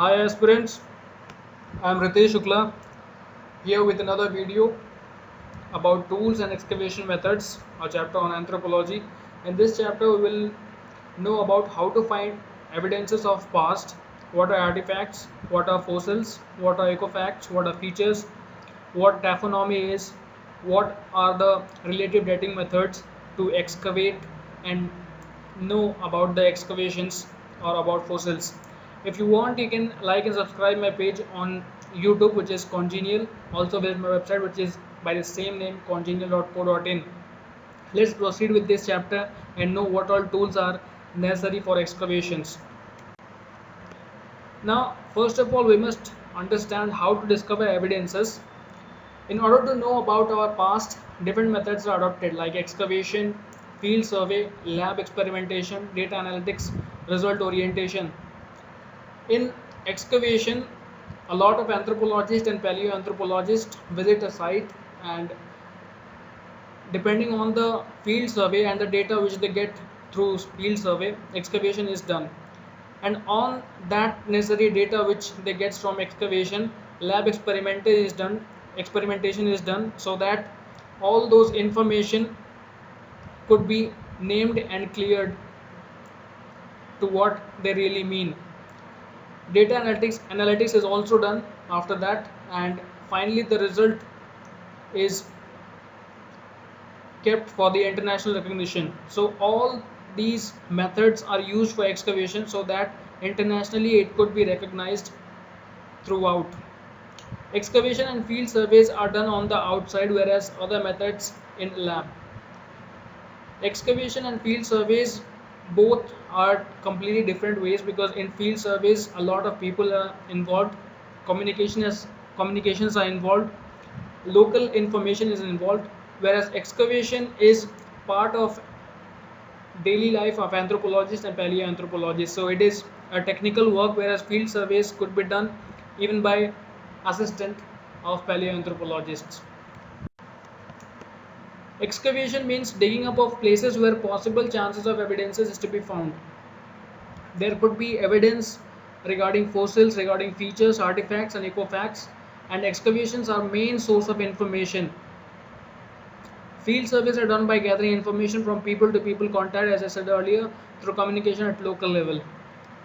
Hi aspirants, I am Ritesh Shukla here with another video about tools and excavation methods, a chapter on anthropology. In this chapter we will know about how to find evidences of past, what are artifacts, what are fossils, what are ecofacts, what are features, what taphonomy is, what are the relative dating methods to excavate and know about the excavations or about fossils. If you want, you can like and subscribe my page on YouTube, which is Congenial. Also visit my website, which is by the same name, congenial.co.in. Let's proceed with this chapter and know what all tools are necessary for excavations. Now, first of all, we must understand how to discover evidences. In order to know about our past, different methods are adopted like excavation, field survey, lab experimentation, data analytics, result orientation. In excavation, a lot of anthropologists and paleoanthropologists visit a site, and depending on the field survey and the data which they get through field survey, excavation is done. And on that necessary data which they get from excavation, lab experimentation is done so that all those information could be named and cleared to what they really mean. Data analytics is also done after that, and finally the result is kept for the international recognition. So all these methods are used for excavation so that internationally it could be recognized throughout. Excavation and field surveys are done on the outside, whereas other methods in lab. Excavation and field surveys both are completely different ways, because in field surveys a lot of people are involved, communications are involved, local information is involved, whereas excavation is part of daily life of anthropologists and paleoanthropologists. So it is a technical work, whereas field surveys could be done even by assistant of paleoanthropologists. Excavation means digging up of places where possible chances of evidences is to be found. There could be evidence regarding fossils, regarding features, artifacts and ecofacts, and excavations are main source of information. Field surveys are done by gathering information from people to people contact, as I said earlier, through communication at local level.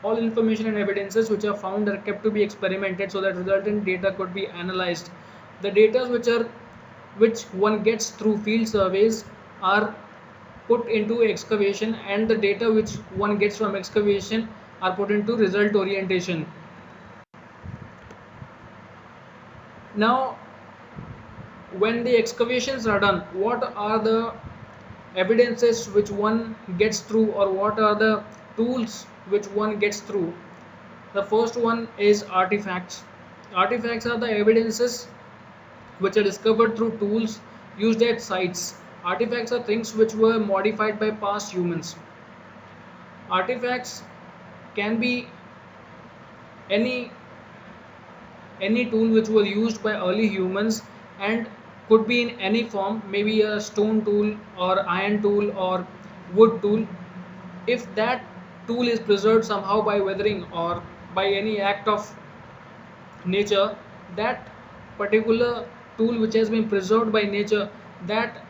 All information and evidences which are found are kept to be experimented so that resultant data could be analyzed. The data which one gets through field surveys are put into excavation, and the data which one gets from excavation are put into result orientation. Now, when the excavations are done, what are the evidences which one gets through, or what are the tools which one gets through? The first one is artifacts. Artifacts are the evidences which are discovered through tools used at sites. Artifacts are things which were modified by past humans. Artifacts can be any tool which was used by early humans and could be in any form, maybe a stone tool or iron tool or wood tool. If that tool is preserved somehow by weathering or by any act of nature, that particular tool which has been preserved by nature, that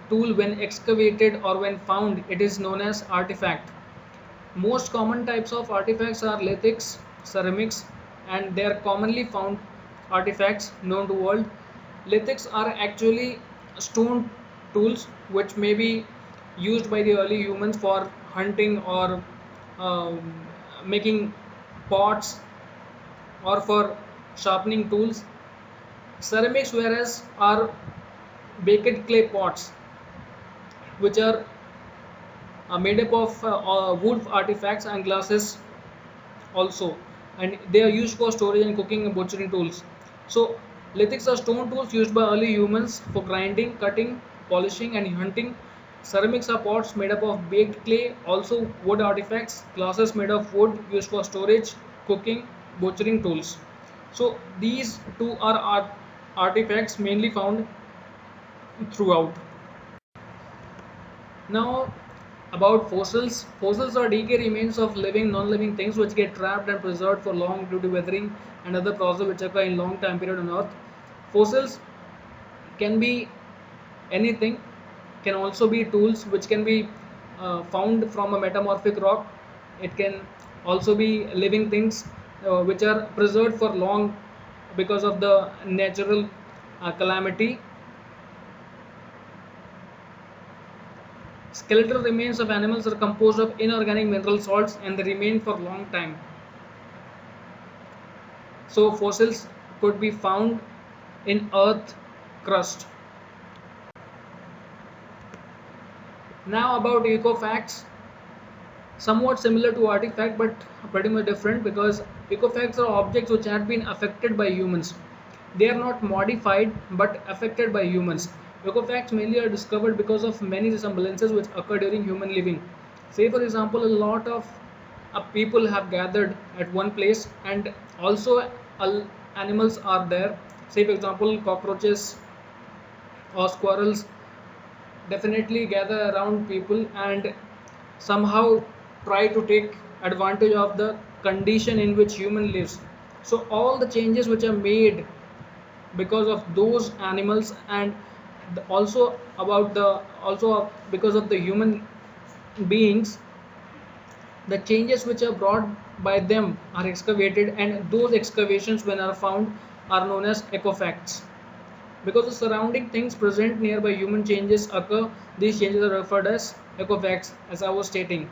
tool when excavated or when found, it is known as artifact. Most common types of artifacts are lithics, ceramics, and they are commonly found artifacts known to world. Lithics are actually stone tools which may be used by the early humans for hunting or making pots or for sharpening tools. Ceramics, whereas, are baked clay pots which are made up of wood artifacts and glasses also, and they are used for storage and cooking and butchering tools. So lithics are stone tools used by early humans for grinding, cutting, polishing and hunting. Ceramics are pots made up of baked clay, also wood artifacts, glasses made of wood used for storage, cooking, butchering tools. So these two are artifacts mainly found throughout. Now, About fossils, fossils are decay remains of living, non-living things which get trapped and preserved for long due to weathering and other processes which occur in long time period on Earth. Fossils can be anything, can also be tools which can be found from a metamorphic rock. It can also be living things which are preserved for long because of the natural calamity. Skeletal remains of animals are composed of inorganic mineral salts and they remain for long time. So fossils could be found in earth crust. Now about eco facts, somewhat similar to artifact but pretty much different because ecofacts are objects which have been affected by humans. They are not modified but affected by humans. Ecofacts mainly are discovered because of many resemblances which occur during human living. Say for example, a lot of people have gathered at one place and also animals are there. Say for example, cockroaches or squirrels definitely gather around people and somehow try to take advantage of the condition in which human lives. So all the changes which are made because of those animals and also about the also because of the human beings, the changes which are brought by them are excavated, and those excavations when are found are known as ecofacts. Because the surrounding things present nearby human changes occur, these changes are referred as ecofacts, as I was stating.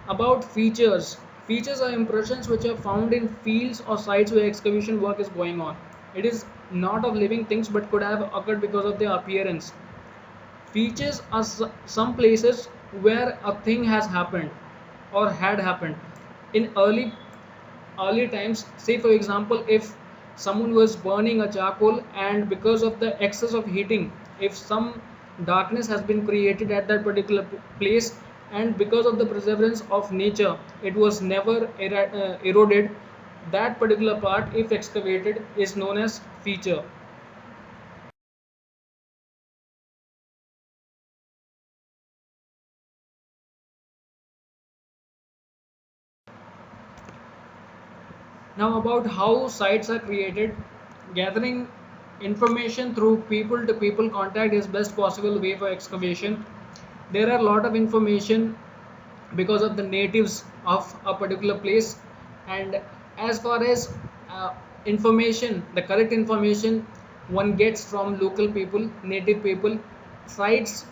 About features. Features are impressions which are found in fields or sites where excavation work is going on. It is not of living things but could have occurred because of their appearance. Features are some places where a thing has happened or had happened. In early times, say for example, if someone was burning a charcoal and because of the excess of heating, if some darkness has been created at that particular place, and because of the perseverance of nature it was never eroded, that particular part if excavated is known as feature. Now about how sites are created. Gathering information through people to people contact is best possible way for excavation. There are a lot of information because of the natives of a particular place, and as far as information, the correct information one gets from local people, native people, sites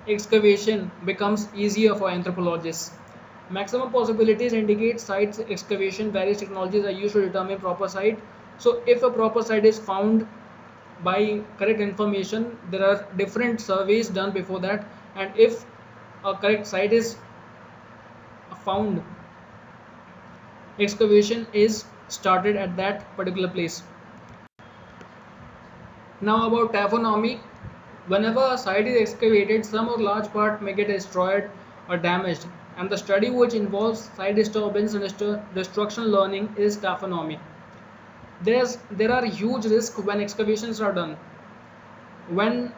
excavation becomes easier for anthropologists. Maximum possibilities indicate sites excavation. Various technologies are used to determine proper site. So if a proper site is found by correct information, there are different surveys done before that, and if a correct site is found, excavation is started at that particular place. Now about taphonomy. Whenever a site is excavated, some or large part may get destroyed or damaged, and the study which involves site disturbance and destruction learning is taphonomy. There are huge risks when excavations are done. When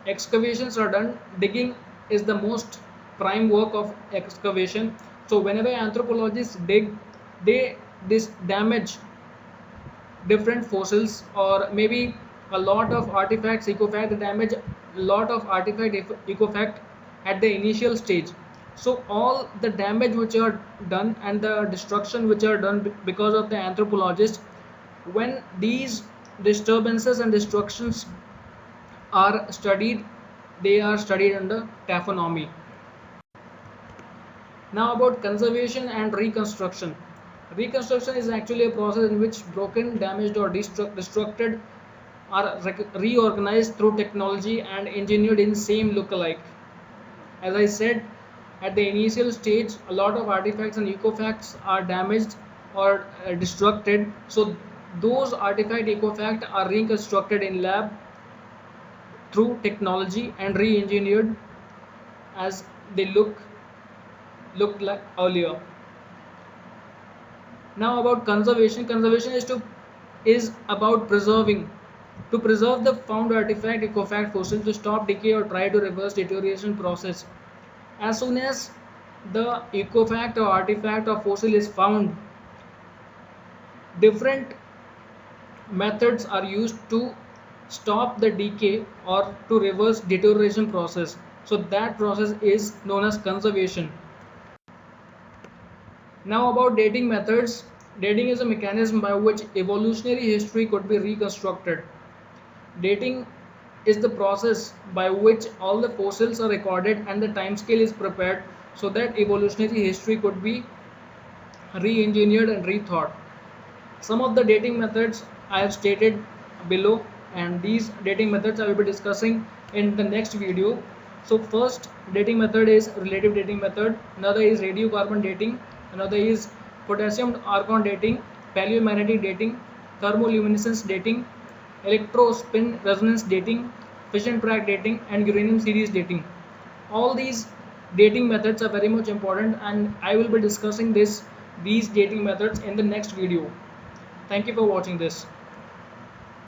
excavations are done, digging is the most prime work of excavation. So whenever anthropologists dig, they this damage different fossils or maybe a lot of artifacts, ecofact, damage a lot of artifact, ecofact at the initial stage. So all the damage which are done and the destruction which are done because of the anthropologist, when these disturbances and destructions are studied, they are studied under taphonomy. Now about conservation and reconstruction. Reconstruction is actually a process in which broken, damaged or destructed are reorganized through technology and engineered in same lookalike. As I said, at the initial stage, a lot of artifacts and ecofacts are damaged or destructed. So those artifact ecofact are reconstructed in lab through technology and re-engineered as they looked like earlier. Now about conservation. Conservation is about preserving. To preserve the found artifact, ecofact fossil, to stop decay or try to reverse deterioration process. As soon as the ecofact or artifact or fossil is found, different methods are used to stop the decay or to reverse deterioration process. So that process is known as conservation. Now about dating methods. Dating is a mechanism by which evolutionary history could be reconstructed. Dating is the process by which all the fossils are recorded and the timescale is prepared so that evolutionary history could be re-engineered and rethought. Some of the dating methods I have stated below, and these dating methods I will be discussing in the next video. So first dating method is relative dating method, another is radiocarbon dating, another is potassium argon dating, paleomagnetic dating, thermoluminescence dating, electrospin resonance dating, fission track dating, and uranium series dating. All these dating methods are very much important, and I will be discussing these dating methods in the next video. Thank you for watching this.